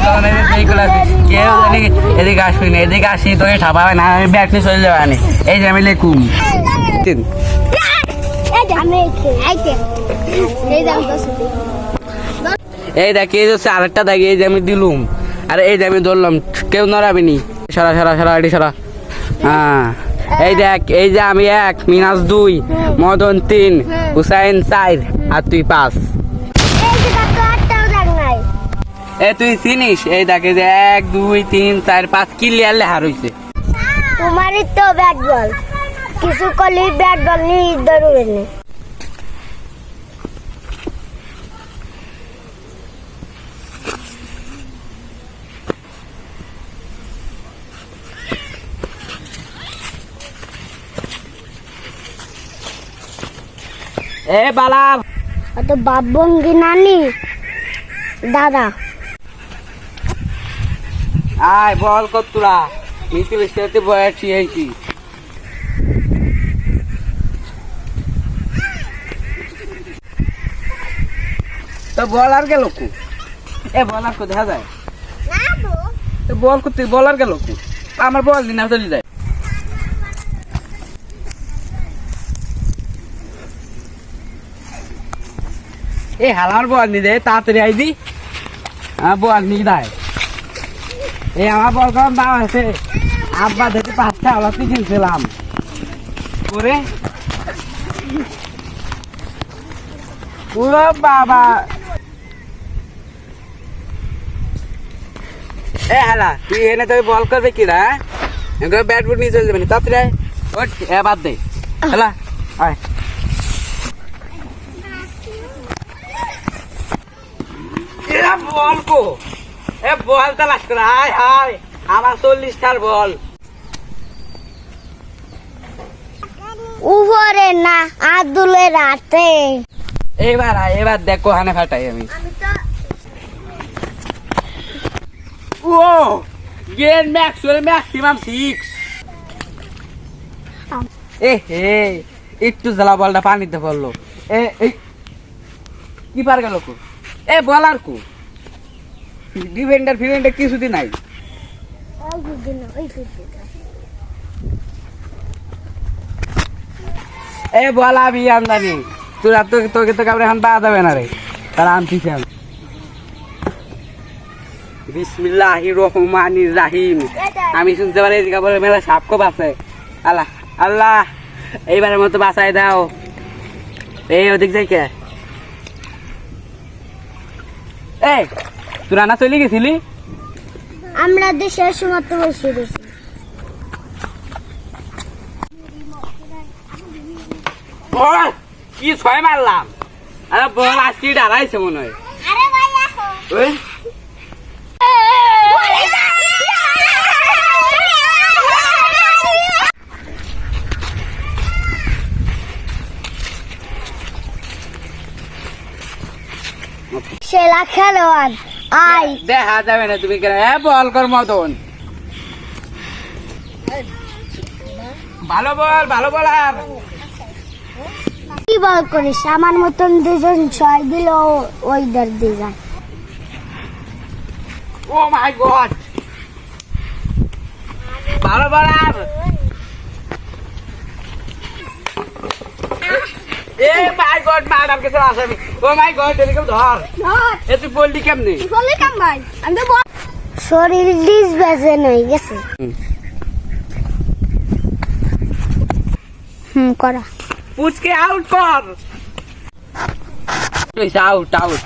Class এই class কেউ জানি এদিকে আসবি না, এদিকে আসি তোকে ঠাপাবে না, আমি ব্যাগ নিয়ে চলে যাবো আনি। এই যে আমি লেকুম এই দেখ, এই হচ্ছে আরেকটা দেখ, এই যে আমি দিলুম, আর এই যে আমি ধরলাম, কেউ নড়াবি নি। সরা সরা সরা এটি সরা। হ্যাঁ এই দেখ, এই যে আমি 1, মিনাস 2, মদন 3, হুসাইন 4 আর তুই 5। এ তুই চিনিস? এই দেখ, এই যে 1, 2, 3, 4, 5 ক্লিয়ার লেখা রয়েছে। তোমারই তো ব্যাট বল, কিছু করলে ব্যাট বল নিয়ে দৌড়বে না। এ বালা অত বাপবঙ্গি নানি দাদা আয় বল কর তোরা, মিছিল সাথে বয়াছি হয়েছি। তো বল আর গেল কু? এ বল আর কো দেখা যায়? তো বল করতে বল আর গেল কু? আমার বল দিন না চলে যায়। এ হালার বল নি দে, তাড়াতাড়ি আইবি। বল নি দেয়। এই আমার বল কম দাম আছে, আব্বা দেখে 5টা আবার কিনছিলাম করে। পুরো বাবা এ হালা, তুই এনে তুই বল করবে কি না? ব্যাট বল নিয়ে চলে যাবে না, তাড়াতাড়ি ওঠ। এ বাদ দে হালা, আয় বল কো। এ বল তালাশ করে আয় হায়, আমার 40টার বল। উপরে না আদুলের রাতে। এবার দেখো হানে ফাটাই আমি। ও গেন ম্যাক্সিমাম 6। এ হে একটু জ্বালা বলটা পানিতে পড়লো। এই কি পার গেল কো? এ বলার কো ডিফেন্ডার ফিরেন্ডার কিছুদিন নাই। এ বল আমি আমদানি, তোরা তোকে তো কাপড় এখন পাওয়া যাবে না রে, তারা আনছি। বিসমিল্লাহির রহমানির রাহিম। আমি শুনতে পারি এই কাপড়ের মেলা সাপ খুব আছে। আল্লাহ আল্লাহ, এইবারের মতো বাঁচাই দাও। এই ওদিক যাই কে? এই তোরা না চলে গেছিলি? আমরা দেশের সময় তো বসে রয়েছি। কি 6 মারলাম? আরে বল আজকে ডালাইছে মনে হয়। সেরা খেলোয়াড় আই দেখা যাবে না তুমি কেন? বল কর মদন, ভালো বল, ভালো বলার। কি বল করিস? আমার মতন 2জন 6 দিল ওইদের দিঘা। ও মাই গড, ভালো বলার। এ মাই গড, মারার কিছু আসেনি। ও মাই গড, এরকম ধর। এ তুই বললি কেমনি? শরীর ডিস বেজে হয়ে গেছে। করা পুচকে আউট কর। Out out